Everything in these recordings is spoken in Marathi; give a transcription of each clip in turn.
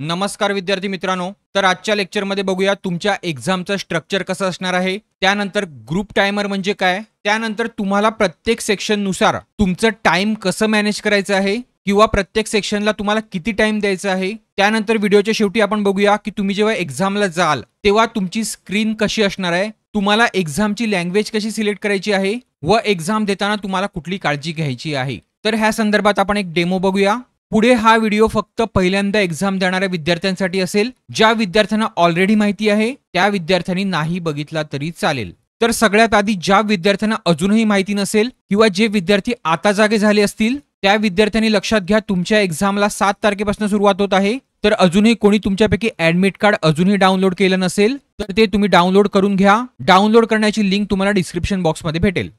नमस्कार विद्यार्थी मित्रांनो, तर आजच्या लेक्चरमध्ये बघूया तुमच्या एक्झामचं स्ट्रक्चर कसं असणार आहे, त्यानंतर ग्रुप टाइमर म्हणजे काय, त्यानंतर तुम्हाला प्रत्येक सेक्शन नुसार तुमचं टाइम कसं मॅनेज करायचं आहे किंवा प्रत्येक सेक्शनला तुम्हाला किती टाइम द्यायचा आहे। त्यानंतर व्हिडिओच्या शेवटी आपण बघूया की तुम्ही जेव्हा एक्झामला जाल तेव्हा तुमची स्क्रीन कशी असणार आहे, तुम्हाला एक्झामची लँग्वेज कशी सिलेक्ट करायची आहे व एक्झाम देताना तुम्हाला कुठली काळजी घ्यायची आहे। तर ह्या संदर्भात आपण एक डेमो बघूया। पुढे हा व्हिडिओ फक्त पहिल्यांदा एक्झाम देणाऱ्या विद्यार्थ्यांसाठी असेल। ज्या विद्यार्थ्यांना ऑलरेडी माहिती आहे त्या विद्यार्थ्यांनी नाही बघितला तरी चालेल। तर सगळ्यात आधी ज्या विद्यार्थ्यांना अजूनही माहिती नसेल किंवा जे विद्यार्थी आता जागे झाले असतील त्या विद्यार्थ्यांनी लक्षात घ्या, तुमच्या एक्झामला 7 तारखेपासून सुरुवात होत आहे। तर अजूनही कोणी तुमच्यापैकी ऍडमिट कार्ड अजूनही डाउनलोड केलं नसेल तर ते तुम्ही डाउनलोड करून घ्या। डाउनलोड करण्याची लिंक तुम्हाला डिस्क्रिप्शन बॉक्समध्ये भेटेल।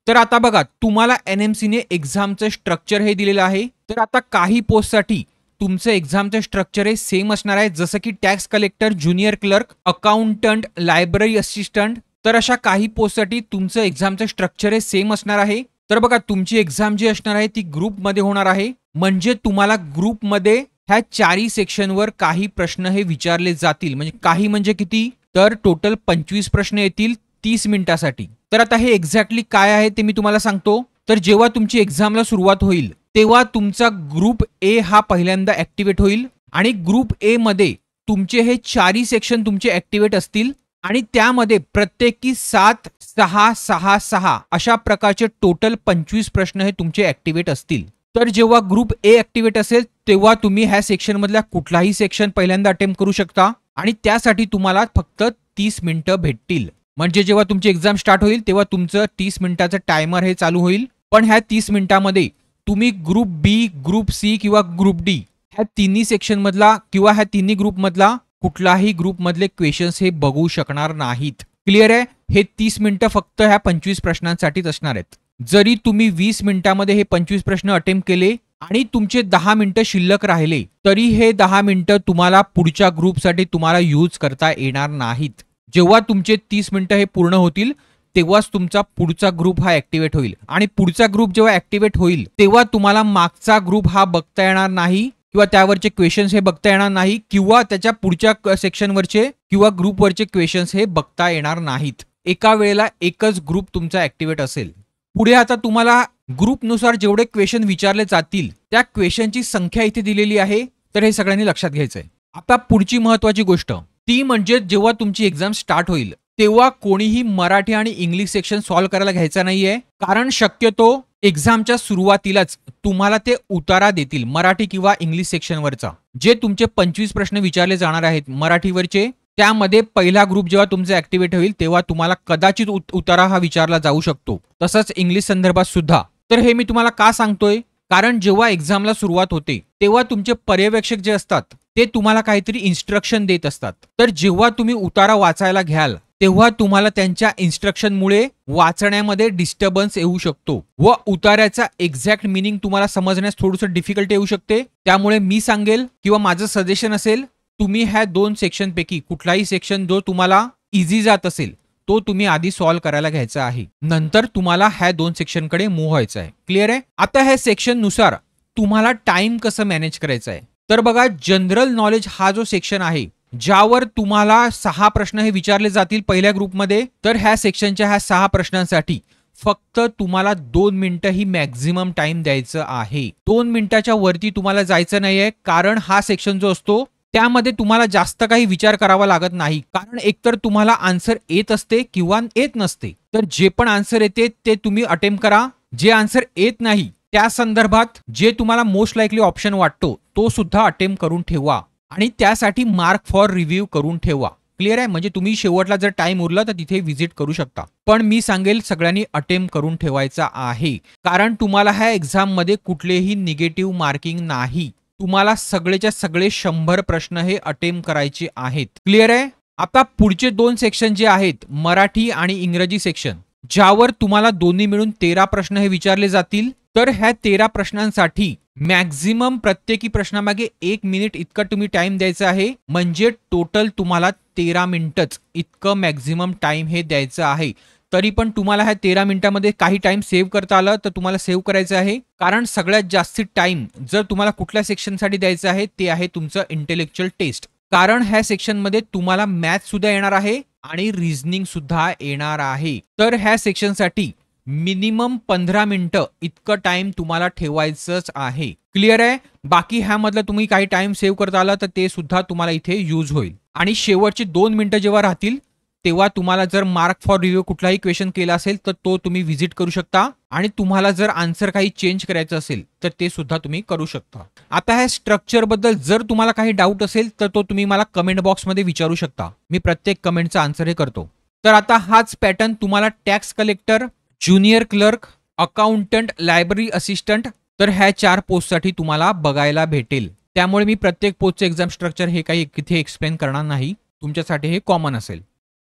तर आता बघा, तुम्हाला एनएमसी ने एक्झामचं स्ट्रक्चर हे दिलेलं आहे। तर आता काही पोस्टसाठी तुमचं एक्झामचं स्ट्रक्चर हे सेम असणार आहे, जसं की tax collector, junior clerk, accountant, library assistant. तर अशा काही पोस्टसाठी तुमचं एक्झामचं स्ट्रक्चर हे सेम असणार आहे। तर बघा, तुमची एक्झाम जी असणार आहे ती ग्रुपमध्ये होणार आहे, म्हणजे तुम्हाला ग्रुपमध्ये ह्या चारही सेक्शनवर काही प्रश्न हे विचारले जातील। म्हणजे काही म्हणजे किती, तर टोटल 25 प्रश्न येतील 30 मिनिटासाठी। तर आता हे एक्झॅक्टली काय आहे ते मी तुम्हाला सांगतो। तर जेव्हा तुमची एक्झामला सुरुवात होईल तेव्हा तुमचा ग्रुप ए हा पहिल्यांदा ऍक्टिव्हेट होईल आणि ग्रुप ए मध्ये तुमचे हे चारही सेक्शन तुमचे ऍक्टिव्हेट असतील आणि त्यामध्ये प्रत्येकी 7, 6, 6, 6 अशा प्रकारचे टोटल 25 प्रश्न हे तुमचे ऍक्टिव्हेट असतील। तर जेव्हा ग्रुप ए ऍक्टिव्हेट असेल तेव्हा तुम्ही ह्या सेक्शन मधल्या कुठलाही सेक्शन पहिल्यांदा अटेम्प्ट करू शकता आणि त्यासाठी तुम्हाला फक्त 30 मिनिटं भेटतील। म्हणजे जेव्हा तुमची एक्झाम स्टार्ट होईल तेव्हा तुमचं 30 मिनिटाचं टायमर हे चालू होईल। पण ह्या 30 मिनिटांमध्ये तुम्ही ग्रुप बी, ग्रुप सी किंवा ग्रुप डी ह्या तिन्ही सेक्शन मधला किंवा ह्या तिन्ही ग्रुप मधला कुठलाही ग्रुप मधले क्वेश्चन्स हे बघू शकणार नाहीत। क्लिअर आहे? हे 30 मिनिटं फक्त ह्या 25 प्रश्नांसाठीच असणार आहेत। जरी तुम्ही 20 मिनिटांमध्ये हे 25 प्रश्न अटेम्प्ट केले आणि तुमचे 10 मिनिटं शिल्लक राहिले तरी हे 10 मिनिटं तुम्हाला पुढच्या ग्रुपसाठी तुम्हाला यूज करता येणार नाहीत। जेव्हा तुमचे 30 मिनिटं हे पूर्ण होतील तेव्हाच तुमचा पुढचा ग्रुप हा ऍक्टिव्हेट होईल आणि पुढचा ग्रुप जेव्हा ऍक्टिव्हेट होईल तेव्हा तुम्हाला मागचा ग्रुप हा बघता येणार नाही किंवा त्यावरचे क्वेश्चन्स हे बघता येणार नाही किंवा त्याच्या पुढच्या सेक्शनवरचे किंवा ग्रुपवरचे क्वेश्चन्स हे बघता येणार नाहीत। एका वेळेला एकच ग्रुप तुमचा ऍक्टिव्हेट असेल। पुढे आता तुम्हाला ग्रुपनुसार जेवढे क्वेश्चन विचारले जातील त्या क्वेश्चनची संख्या इथे दिलेली आहे, तर हे सगळ्यांनी लक्षात घ्यायचंय। आता पुढची महत्वाची गोष्ट ती म्हणजे जेव्हा तुमची एक्झाम स्टार्ट होईल तेव्हा कोणीही मराठी आणि इंग्लिश सेक्शन सॉल्व्ह करायला घ्यायचा नाहीये, कारण शक्यतो एक्झामच्या सुरुवातीलाच तुम्हाला ते उतारा देतील मराठी किंवा इंग्लिश सेक्शनवरचा। जे तुमचे 25 प्रश्न विचारले जाणार आहेत मराठीवरचे, त्यामध्ये पहिला ग्रुप जेव्हा तुमचा ऍक्टिव्हेट होईल तेव्हा तुम्हाला कदाचित उतारा हा विचारला जाऊ शकतो, तसंच इंग्लिश संदर्भात सुद्धा। तर हे मी तुम्हाला का सांगतोय, कारण जेव्हा एक्झामला सुरुवात होते तेव्हा तुमचे पर्यवेक्षक जे असतात ते तुम्हाला काहीतरी इन्स्ट्रक्शन देत असतात। तर जेव्हा तुम्ही उतारा वाचायला घ्याल तेव्हा तुम्हाला त्यांच्या इन्स्ट्रक्शनमुळे वाचण्यामध्ये डिस्टर्बन्स येऊ शकतो व उतार्याचा एक्झॅक्ट मीनिंग तुम्हाला समजण्यास थोडंसं डिफिकल्ट येऊ शकते। त्यामुळे मी सांगेल किंवा माझं सजेशन असेल, तुम्ही ह्या 2 सेक्शन पैकी कुठलाही सेक्शन जो तुम्हाला इझी जात असेल तो तुम्ही आधी सॉल्व्ह करायला घ्यायचा आहे, नंतर तुम्हाला ह्या 2 सेक्शनकडे मूव्ह व्हायचं आहे। क्लिअर आहे? आता ह्या सेक्शन नुसार तुम्हाला टाइम कसं मॅनेज करायचं आहे। तर बघा, जनरल नॉलेज हा जो सेक्शन आहे ज्यावर तुम्हाला 6 प्रश्न हे विचारले जातील पहिल्या ग्रुपमध्ये, तर ह्या सेक्शनच्या ह्या 6 प्रश्नांसाठी फक्त तुम्हाला 2 मिनिटं ही मॅक्झिमम टाइम द्यायचं आहे। 2 मिनिटाच्या वरती तुम्हाला जायचं नाहीये, कारण हा सेक्शन जो असतो त्यामध्ये तुम्हाला जास्त काही विचार करावा लागत नाही, कारण एकतर तुम्हाला आन्सर येत असते किंवा येत नसते। तर जे पण आन्सर येते ते तुम्ही अटेम्प्ट करा, जे आन्सर येत नाही त्या संदर्भात जे तुम्हाला मोस्ट लाईकली ऑप्शन वाटतो तो सुद्धा अटेम्प्ट करून ठेवा आणि त्यासाठी मार्क फॉर रिव्ह्यू करून ठेवा। क्लिअर आहे? म्हणजे तुम्ही शेवटला जर टाइम उरला तर तिथे व्हिजिट करू शकता, पण मी सांगेल सगळ्यांनी अटेम्प्ट करून ठेवायचा आहे, कारण तुम्हाला ह्या एक्झाम मध्ये कुठलेही निगेटिव्ह मार्किंग नाही। तुम्हाला सगळेच्या सगळे 100 प्रश्न हे अटेम्प्ट करायचे आहेत। क्लिअर आहे? आता पुढचे 2 सेक्शन जे आहेत मराठी आणि इंग्रजी सेक्शन, ज्यावर तुम्हाला दोन्ही मिळून 13 प्रश्न हे विचारले जातील। तर ह्या 13 प्रश्नांसाठी मॅक्झिमम प्रत्येकी प्रश्नामागे 1 मिनिट इतका तुम्ही टाइम द्यायचा आहे, म्हणजे टोटल तुम्हाला 13 मिनिटच इतकं मॅक्झिमम टाइम हे द्यायचं आहे। तरी पण तुम्हाला ह्या 13 मिनिटांमध्ये काही टाइम सेव्ह करता आलं तर तुम्हाला सेव्ह करायचं आहे. कारण सगळ्यात जास्ती टाइम जर तुम्हाला कुठल्या सेक्शनसाठी द्यायचं आहे ते आहे तुमचं इंटेलेक्च्युअल टेस्ट. कारण ह्या सेक्शनमध्ये तुम्हाला मॅथ सुद्धा येणार आहे आणि रिझनिंग सुद्धा येणार आहे. तर ह्या सेक्शनसाठी मिनिमम 15 मिनिटं इतकं टाइम तुम्हाला ठेवायचंच आहे. क्लिअर आहे? बाकी ह्यामधलं तुम्ही काही टाइम सेव्ह करता आला तर ते सुद्धा तुम्हाला इथे यूज होईल. आणि शेवटचे 2 मिनिटं जेव्हा राहतील तेव्हा तुम्हाला जर मार्क फॉर रिव्ह्यू कुठलाही क्वेश्चन केला असेल तर तो तुम्ही व्हिजिट करू शकता आणि तुम्हाला जर आन्सर काही चेंज करायचं असेल तर ते सुद्धा तुम्ही करू शकता. आता ह्या स्ट्रक्चर बद्दल जर तुम्हाला काही डाऊट असेल तर तो तुम्ही मला कमेंट बॉक्समध्ये विचारू शकता. मी प्रत्येक कमेंटचा आन्सर हे करतो. तर आता हाच पॅटर्न तुम्हाला tax collector, junior clerk, accountant, library assistant तर ह्या 4 पोस्टसाठी तुम्हाला बघायला भेटेल. त्यामुळे मी प्रत्येक पोस्टचे एक्झाम स्ट्रक्चर हे काही इथे एक्सप्लेन करणार नाही. तुमच्यासाठी हे कॉमन असेल.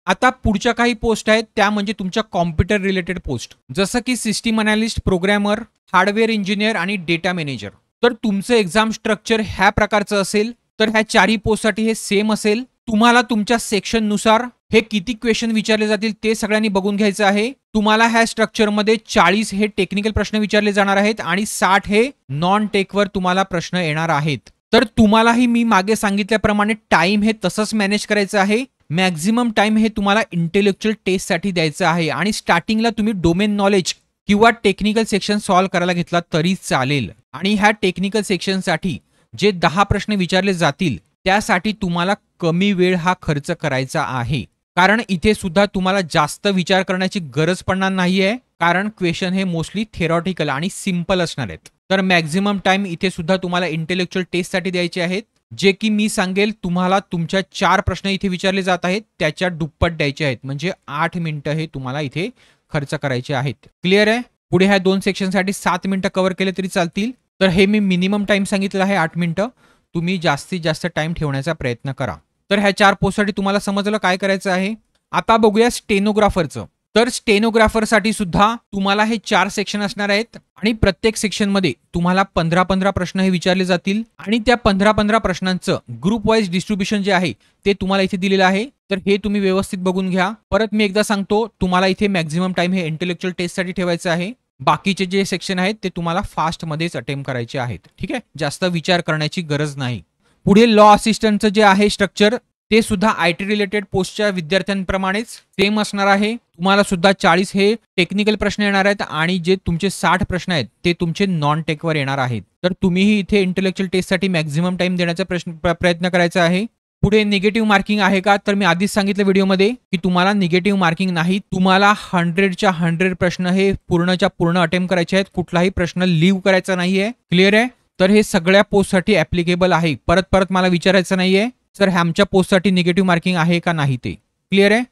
आता पुढच्या काही पोस्ट आहेत त्या म्हणजे तुमच्या कॉम्प्युटर रिलेटेड पोस्ट, जसं की system analyst, programmer, hardware engineer आणि डेटा मॅनेजर. तर तुमचं एक्झाम स्ट्रक्चर ह्या प्रकारचं असेल. तर ह्या 4ही पोस्टसाठी हे सेम असेल. तुम्हाला तुमच्या सेक्शननुसार हे किती क्वेश्चन विचारले जातील ते सगळ्यांनी बघून घ्यायचं आहे. तुम्हाला ह्या स्ट्रक्चरमध्ये 40 हे टेक्निकल प्रश्न विचारले जाणार आहेत आणि 60 हे नॉन टेकवर तुम्हाला प्रश्न येणार आहेत. तर तुम्हालाही मी मागे सांगितल्याप्रमाणे टाइम हे तसंच मॅनेज करायचं आहे. मॅक्झिमम टाइम हे तुम्हाला इंटेलेक्च्युअल टेस्टसाठी द्यायचं आहे आणि स्टार्टिंगला तुम्ही डोमेन नॉलेज किंवा टेक्निकल सेक्शन सॉल्व्ह करायला घेतला तरी चालेल. आणि ह्या टेक्निकल सेक्शनसाठी जे 10 प्रश्न विचारले जातील त्यासाठी तुम्हाला कमी वेळ हा खर्च करायचा आहे. कारण इथे सुद्धा तुम्हाला जास्त विचार करण्याची गरज पडणार नाहीये, कारण क्वेश्चन हे मोस्टली थेरॉटिकल आणि सिंपल असणार आहेत. तर मॅक्झिमम टाइम इथे सुद्धा तुम्हाला इंटेलेक्च्युअल टेस्टसाठी द्यायचे आहेत, जे की मी सांगेल तुम्हाला तुमच्या 4 प्रश्न इथे विचारले जात आहेत त्याच्या दुप्पट द्यायचे आहेत. म्हणजे 8 मिनिटं हे तुम्हाला इथे खर्च करायचे आहेत. क्लिअर आहे? पुढे ह्या 2 सेक्शनसाठी 7 मिनिटं कव्हर केले तरी चालतील. तर हे मी मिनिमम टाइम सांगितलं आहे 8 मिनिटं. तुम्ही जास्तीत जास्त टाइम ठेवण्याचा प्रयत्न करा. तर ह्या 4 पोस्टसाठी तुम्हाला समजलं काय करायचं आहे. आता बघूया स्टेनोग्राफरचं. तर स्टेनोग्राफरसाठी सुद्धा तुम्हाला हे 4 सेक्शन असणार आहेत आणि प्रत्येक सेक्शनमध्ये तुम्हाला 15-15 प्रश्न हे विचारले जातील आणि त्या 15-15 प्रश्नांचं ग्रुप वाईज डिस्ट्रीब्युशन जे आहे ते तुम्हाला इथे दिलेलं आहे. तर हे तुम्ही व्यवस्थित बघून घ्या. परत मी एकदा सांगतो, तुम्हाला इथे मॅक्झिमम टाइम हे इंटेलेक्च्युअल टेस्टसाठी ठेवायचं आहे. बाकीचे जे सेक्शन आहेत ते तुम्हाला फास्टमध्येच अटेम्प्ट करायचे आहेत. ठीक आहे, जास्त विचार करण्याची गरज नाही. पुढे लॉ असिस्टंटचं जे आहे स्ट्रक्चर ते सुद्धा IT रिलेटेड पोस्टच्या विद्यार्थ्यांप्रमाणेच सेम असणार आहे. तुम्हाला सुद्धा 40 हे टेक्निकल प्रश्न येणार आहेत आणि जे तुमचे 60 प्रश्न आहेत ते तुमचे नॉन टेकवर येणार आहेत. तर तुम्हीही इथे इंटेलेक्च्युअल टेस्टसाठी मॅक्झिमम टाइम देण्याचा प्रयत्न करायचा आहे. पुढे निगेटिव्ह मार्किंग आहे का, तर मी आधीच सांगितलं व्हिडिओमध्ये की तुम्हाला निगेटिव्ह मार्किंग नाही. तुम्हाला 100च्या 100 प्रश्न हे पूर्णच्या पूर्ण अटेम्प्ट करायचे आहेत. कुठलाही प्रश्न लीव्ह करायचा नाहीये. क्लिअर आहे? तर हे सगळ्या पोस्टसाठी ऍप्लिकेबल आहे. परत मला विचारायचं नाहीये सर आमच्या पोस्टसाठी निगेटिव्ह मार्किंग आहे का नाही ते. क्लिअर आहे?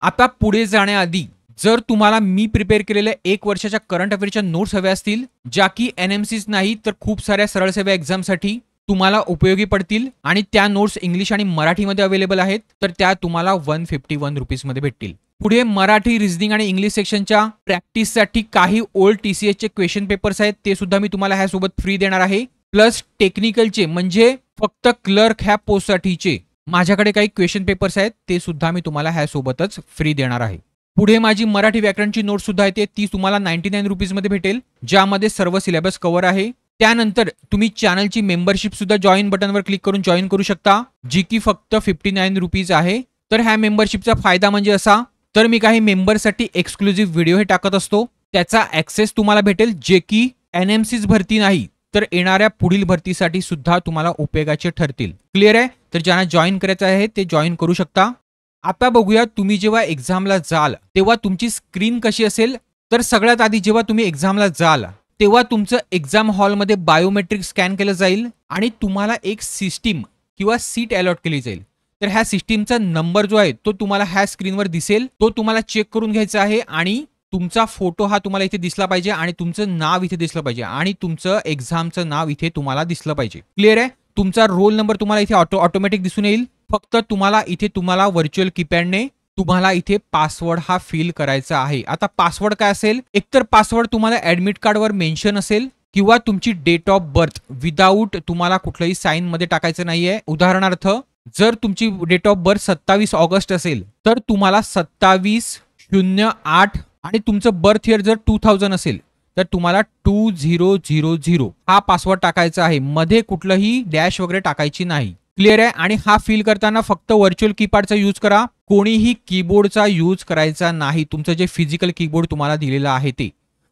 आता पुढे जाण्याआधी जर तुम्हाला मी प्रिपेअर केलेल्या 1 वर्षाच्या करंट अफेअरच्या नोट्स हव्या असतील, ज्या की NMCs नाही तर खूप साऱ्या सरळ सेवा एक्झामसाठी तुम्हाला उपयोगी पडतील आणि त्या नोट्स इंग्लिश आणि मराठीमध्ये अवेलेबल आहेत, तर त्या तुम्हाला 151 रुपीजमध्ये भेटतील. पुढे मराठी, रिझनिंग आणि इंग्लिश सेक्शनच्या प्रॅक्टिससाठी काही ओल्ड TCSचे क्वेश्चन पेपर्स आहेत ते सुद्धा मी तुम्हाला ह्यासोबत फ्री देणार आहे. प्लस टेक्निकलचे म्हणजे फक्त क्लर्क ह्या पोस्टसाठीचे माझ्याकडे काही क्वेश्चन पेपर्स आहेत ते सुद्धा मी तुम्हाला ह्यासोबतच फ्री देणार आहे. पुढे माझी मराठी व्याकरणची नोट सुद्धा येते, ती तुम्हाला 99 रुपीजमध्ये भेटेल, ज्यामध्ये सर्व सिलेबस कव्हर आहे. त्यानंतर तुम्ही चॅनलची मेंबरशिप सुद्धा जॉईन बटनवर क्लिक करून जॉईन करू शकता, जी की फक्त 59 रुपीज आहे. तर ह्या मेंबरशिपचा फायदा म्हणजे असा, तर मी काही मेंबरसाठी एक्सक्लुझिव्ह व्हिडिओ हे टाकत असतो, त्याचा ऍक्सेस तुम्हाला भेटेल, जे की NMCs भरती नाही तर येणाऱ्या पुढील भरतीसाठी सुद्धा तुम्हाला उपयोगाचे ठरतील. क्लिअर आहे? तर ज्यांना जॉईन करायचं आहे ते जॉईन करू शकता. आता बघूया तुम्ही जेव्हा एक्झामला जाल तेव्हा तुमची स्क्रीन कशी असेल. तर सगळ्यात आधी जेव्हा तुम्ही एक्झामला जाल तेव्हा तुमचं एक्झाम हॉलमध्ये बायोमेट्रिक स्कॅन केलं जाईल आणि तुम्हाला एक सिस्टीम किंवा सीट अलॉट केली जाईल. तर ह्या सिस्टीमचा नंबर जो आहे तो तुम्हाला ह्या स्क्रीनवर दिसेल, तो तुम्हाला चेक करून घ्यायचा आहे आणि तुमचा फोटो हा तुम्हाला इथे दिसला पाहिजे आणि तुमचं नाव इथे दिसलं पाहिजे आणि तुमचं एक्झामचं नाव इथे तुम्हाला दिसलं पाहिजे. क्लिअर आहे? तुमचा रोल नंबर तुम्हाला इथे ऑटोमॅटिक दिसून येईल. फक्त तुम्हाला इथे तुम्हाला व्हर्च्युअल कीपॅडने तुम्हाला इथे पासवर्ड हा फिल करायचा आहे. आता पासवर्ड काय असेल, एकतर पासवर्ड तुम्हाला ऍडमिट कार्डवर मेन्शन असेल किंवा तुमची डेट ऑफ बर्थ विदाऊट तुम्हाला कुठलंही साइन मध्ये टाकायचं नाहीये. उदाहरणार्थ जर तुमची डेट ऑफ बर्थ 27 ऑगस्ट असेल तर तुम्हाला 27 08 आणि तुमचं बर्थ इयर जर 2000 असेल तर तुम्हाला 2000 हा पासवर्ड टाकायचा आहे. मध्ये कुठलंही डॅश वगैरे टाकायची नाही. क्लिअर आहे. आणि हा फिल करताना फक्त व्हर्च्युअल कीपॅडचा यूज करा. कोणीही कीबोर्डचा यूज करायचा नाही. तुमचं जे फिजिकल कीबोर्ड तुम्हाला दिलेलं आहे ते.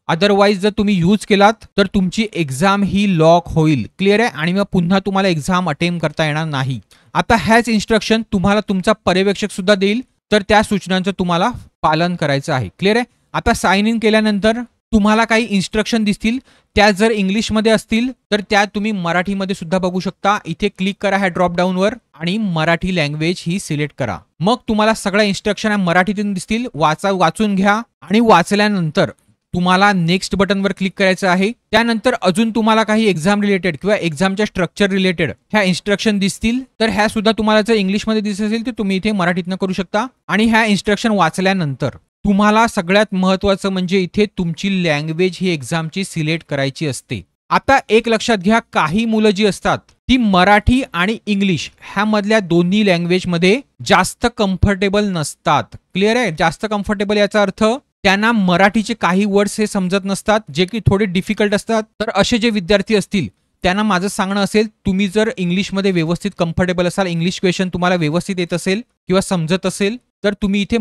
अदरवाईज जर तुम्ही यूज केलात तर तुमची एक्झाम ही लॉक होईल. क्लिअर आहे. आणि मग पुन्हा तुम्हाला एक्झाम अटेम्प्ट करता येणार नाही. आता ह्याच इन्स्ट्रक्शन तुम्हाला तुमचा पर्यवेक्षक सुद्धा देईल, तर त्या सूचनांचं तुम्हाला पालन करायचं आहे. क्लिअर आहे. आता साइन इन केल्यानंतर तुम्हाला काही इन्स्ट्रक्शन दिसतील, त्या जर इंग्लिशमध्ये असतील तर त्या तुम्ही मराठीमध्ये सुद्धा बघू शकता. इथे क्लिक करा ह्या ड्रॉप डाऊनवर आणि मराठी लँग्वेज ही सिलेक्ट करा. मग तुम्हाला सगळ्या इन्स्ट्रक्शन मराठीतून दिसतील. वाचून घ्या आणि वाचल्यानंतर तुम्हाला नेक्स्ट बटनवर क्लिक करायचं आहे. त्यानंतर अजून तुम्हाला काही एक्झाम रिलेटेड किंवा एक्झामच्या स्ट्रक्चर रिलेटेड ह्या इन्स्ट्रक्शन दिसतील, तर ह्या सुद्धा तुम्हाला जर इंग्लिशमध्ये दिसत असेल तर तुम्ही इथे मराठीतनं करू शकता. आणि ह्या इन्स्ट्रक्शन वाचल्यानंतर तुम्हाला सगळ्यात महत्त्वाचं म्हणजे इथे तुमची लँग्वेज ही एक्झामची सिलेक्ट करायची असते. आता एक लक्षात घ्या, काही मुलं जी असतात ती मराठी आणि इंग्लिश ह्या मधल्या दोन्ही लँग्वेजमध्ये जास्त कम्फर्टेबल नसतात. क्लिअर आहे. जास्त कम्फर्टेबल याचा अर्थ त्यांना मराठीचे काही वर्ड्स हे समजत नसतात, जे की थोडे डिफिकल्ट असतात. तर असे जे विद्यार्थी असतील त्यांना माझं सांगणं असेल, तुम्ही जर इंग्लिशमध्ये व्यवस्थित कम्फर्टेबल असाल, इंग्लिश क्वेश्चन तुम्हाला व्यवस्थित येत असेल किंवा समजत असेल, तर तुम्ही इथे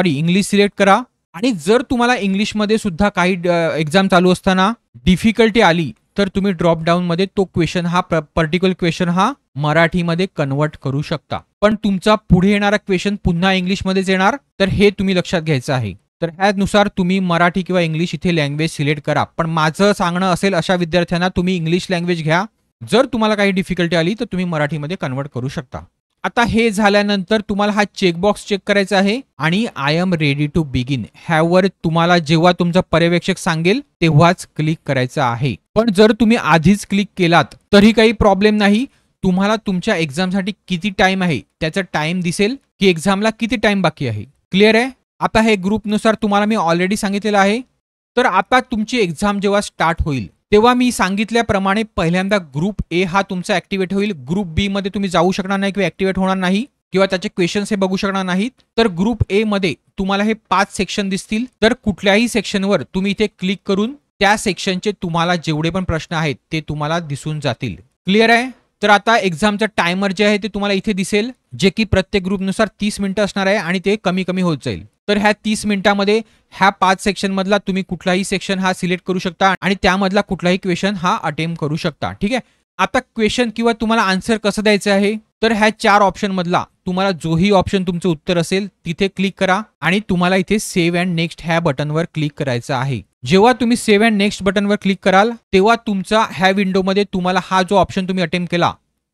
इंग्लिश सिलेक्ट करा. आणि जर तुम्हाला इंग्लिशमध्ये सुद्धा काही एक्झाम चालू असताना डिफिकल्टी आली तर तुम्ही ड्रॉप डाऊन मध्ये तो क्वेश्चन हा पर्टिक्युलर क्वेश्चन हा मराठीमध्ये कन्वर्ट करू शकता. पण तुमचा पुढे येणारा क्वेश्चन पुन्हा इंग्लिशमध्येच येणार, तर हे तुम्ही लक्षात घ्यायचं आहे. तर ह्यानुसार तुम्ही मराठी किंवा इंग्लिश इथे लँग्वेज सिलेक्ट करा. पण माझं सांगणं असेल अशा विद्यार्थ्यांना तुम्ही इंग्लिश लँग्वेज घ्या. जर तुम्हाला काही डिफिकल्टी आली तर तुम्ही मराठीमध्ये कन्वर्ट करू शकता. आता हे झाल्यानंतर तुम्हाला हा चेकबॉक्स चेक करायचा आहे आणि I am ready to begin ह्यावर तुम्हाला जेव्हा तुमचा पर्यवेक्षक सांगेल तेव्हाच क्लिक करायचं आहे. पण जर तुम्ही आधीच क्लिक केलात तरी काही प्रॉब्लेम नाही. तुम्हाला तुमच्या एक्झामसाठी किती टाइम आहे त्याचा टाइम दिसेल की एक्झामला किती टाइम बाकी आहे. क्लिअर आहे. आता हे ग्रुपनुसार तुम्हाला मी ऑलरेडी सांगितलेलं आहे. तर आता तुमची एक्झाम जेव्हा स्टार्ट होईल तेव्हा मी सांगितल्याप्रमाणे पहिल्यांदा ग्रुप ए हा तुमचा ऍक्टिव्हेट होईल. ग्रुप बी मध्ये तुम्ही जाऊ शकणार नाही किंवा ऍक्टिव्हेट होणार नाही किंवा त्याचे क्वेश्चन्स हे बघू शकणार नाहीत. तर ग्रुप ए मध्ये तुम्हाला हे 5 सेक्शन दिसतील. तर कुठल्याही सेक्शनवर तुम्ही इथे क्लिक करून त्या सेक्शनचे तुम्हाला जेवढे पण प्रश्न आहेत ते तुम्हाला दिसून जातील. क्लिअर आहे. तर आता एक्झामचं टायमर जे आहे ते तुम्हाला इथे दिसेल, जे की प्रत्येक ग्रुपनुसार 30 मिनिटं असणार आहे आणि ते कमी कमी होत जाईल. तर ह्या 30 मिनिटांमध्ये ह्या 5 सेक्शन मधला तुम्ही कुठलाही सेक्शन हा सिलेक्ट करू शकता आणि त्यामधला कुठलाही क्वेश्चन हा अटेम्प्ट करू शकता. ठीक आहे. आता क्वेश्चन किंवा तुम्हाला आन्सर कसं द्यायचं आहे, तर ह्या 4 ऑप्शन मधला तुम्हाला जोही ऑप्शन तुमचं उत्तर असेल तिथे क्लिक करा आणि तुम्हाला इथे सेव्ह अँड नेक्स्ट ह्या बटनवर क्लिक करायचं आहे. जेव्हा तुम्ही सेव्ह अँड नेक्स्ट बटनवर क्लिक कराल तेव्हा तुमचा ह्या विंडोमध्ये तुम्हाला हा जो ऑप्शन तुम्ही अटेम्प्ट केला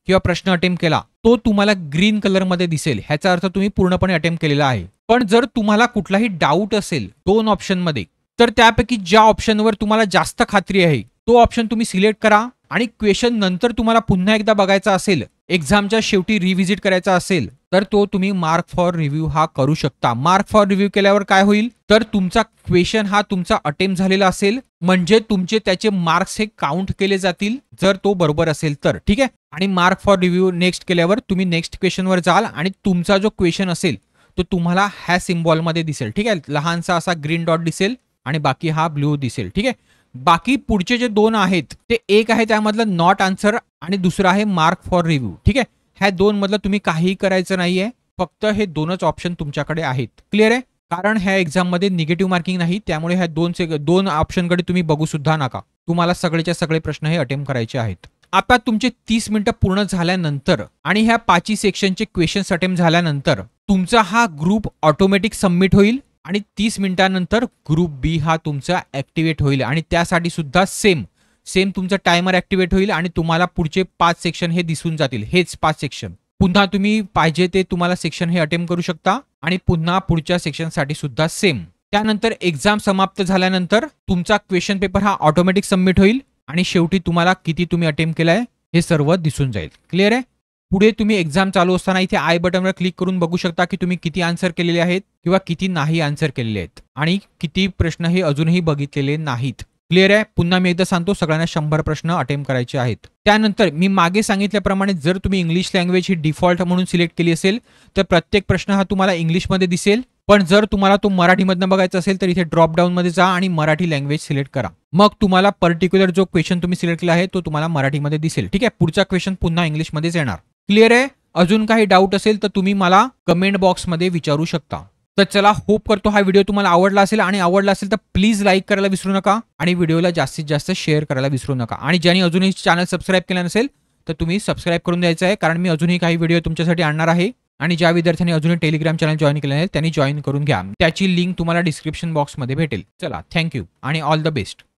किंवा प्रश्न अटेम्प्ट केला तो तुम्हाला ग्रीन कलरमध्ये दिसेल. ह्याचा अर्थ तुम्ही पूर्णपणे अटेम्प्ट केलेला आहे. पण जर तुम्हाला कुठलाही डाऊट असेल 2 ऑप्शनमध्ये तर त्यापैकी ज्या ऑप्शनवर तुम्हाला जास्त खात्री आहे तो ऑप्शन तुम्ही सिलेक्ट करा आणि क्वेश्चन नंतर तुम्हाला पुन्हा एकदा बघायचा असेल, एक्झामच्या शेवटी रिव्हिजिट करायचा असेल तर तो तुम्ही मार्क फॉर रिव्ह्यू हा करू शकता. मार्क फॉर रिव्ह्यू केल्यावर काय होईल, तर तुमचा क्वेश्चन हा तुमचा अटेम्प्ट झालेला असेल म्हणजे तुमचे त्याचे मार्क्स हे काउंट केले जातील जर तो बरोबर असेल तर. ठीक आहे. आणि मार्क फॉर रिव्ह्यू नेक्स्ट केल्यावर तुम्ही नेक्स्ट क्वेश्चनवर जाल आणि तुमचा जो क्वेश्चन असेल तो तुम्हाला ह्या सिम्बॉलमध्ये दिसेल. ठीक आहे. लहानसा असा ग्रीन डॉट दिसेल आणि बाकी हा ब्ल्यू दिसेल. ठीक आहे. बाकी पुढचे जे 2 आहेत ते एक आहे त्यामधलं नॉट आन्सर आणि दुसरं आहे मार्क फॉर रिव्ह्यू. ठीक आहे. ह्या 2 मधलं तुम्ही काहीही करायचं नाहीये, फक्त हे 2च ऑप्शन तुमच्याकडे आहेत. क्लिअर आहे. कारण ह्या एक्झाम मध्ये निगेटिव्ह मार्किंग नाही, त्यामुळे ह्या 2 ऑप्शनकडे तुम्ही बघू सुद्धा नका. तुम्हाला सगळेच्या सगळे प्रश्न हे अटेम्प्ट करायचे आहेत. आता तुमचे 30 मिनिटं पूर्ण झाल्यानंतर आणि ह्या 5 सेक्शनचे क्वेश्चन्स अटेम्प्ट झाल्यानंतर तुमचा हा ग्रुप ऑटोमॅटिक सबमिट होईल आणि 30 मिनिटांनंतर ग्रुप बी हा तुमचा ऍक्टिव्हेट होईल आणि त्यासाठी सुद्धा सेम तुमचा टायमर ऍक्टिव्हेट होईल आणि तुम्हाला पुढचे 5 सेक्शन हे दिसून जातील. हेच 5 सेक्शन पुन्हा तुम्ही पाहिजे ते तुम्हाला सेक्शन हे अटेम्प्ट करू शकता आणि पुन्हा पुढच्या सेक्शनसाठी सुद्धा सेम. त्यानंतर एक्झाम समाप्त झाल्यानंतर तुमचा क्वेश्चन पेपर हा ऑटोमॅटिक सबमिट होईल आणि शेवटी तुम्हाला किती तुम्ही अटेम्प्ट केलाय हे सर्व दिसून जाईल. क्लिअर आहे. पुढे तुम्ही एक्झाम चालू असताना इथे आय बटनवर क्लिक करून बघू शकता की तुम्ही किती आन्सर केलेले आहेत किंवा किती नाही आन्सर केलेले आहेत आणि किती प्रश्न हे अजूनही बघितलेले नाहीत. क्लिअर आहे. पुन्हा मी एकदा सांगतो, सगळ्यांना 100 प्रश्न अटेम्प्ट करायचे आहेत. त्यानंतर मी मागे सांगितल्याप्रमाणे जर तुम्ही इंग्लिश लँग्वेज ही डिफॉल्ट म्हणून सिलेक्ट केली असेल तर प्रत्येक प्रश्न हा तुम्हाला इंग्लिशमध्ये दिसेल पण जर तुम्हाला तो मराठीमधनं बघायचा असेल तर इथे ड्रॉप डाऊन मध्ये जा आणि मराठी लँग्वेज सिलेक्ट करा. मग तुम्हाला पर्टिक्युलर जो क्वेश्चन तुम्ही सिलेक्ट केला आहे तो तुम्हाला मराठीमध्ये दिसेल. ठीक आहे, पुढचा क्वेश्चन पुन्हा इंग्लिशमध्येच येणार. क्लिअर आहे? अजून काही डाऊट असेल तर तुम्ही मला कमेंट बॉक्समध्ये विचारू शकता. तर चला, होप करतो हा व्हिडिओ तुम्हाला आवडला असेल, आणि आवडला असेल तर प्लीज लाईक करायला विसरू नका आणि व्हिडिओला जास्तीत जास्त शेअर करायला विसरू नका. आणि ज्यांनी अजूनही चॅनल सबस्क्राईब केलं नसेल तर तुम्ही सबस्क्राईब करून द्यायचं आहे, कारण मी अजूनही काही व्हिडिओ तुमच्यासाठी आणणार आहे. आणि ज्या विद्यार्थ्यांनी अजूनही टेलिग्राम चॅनल जॉईन केलं आहे त्यांनी जॉईन करून घ्या. त्याची लिंक तुम्हाला डिस्क्रिप्शन बॉक्समध्ये भेटेल. चला, थँक्यू आणि ऑल द बेस्ट.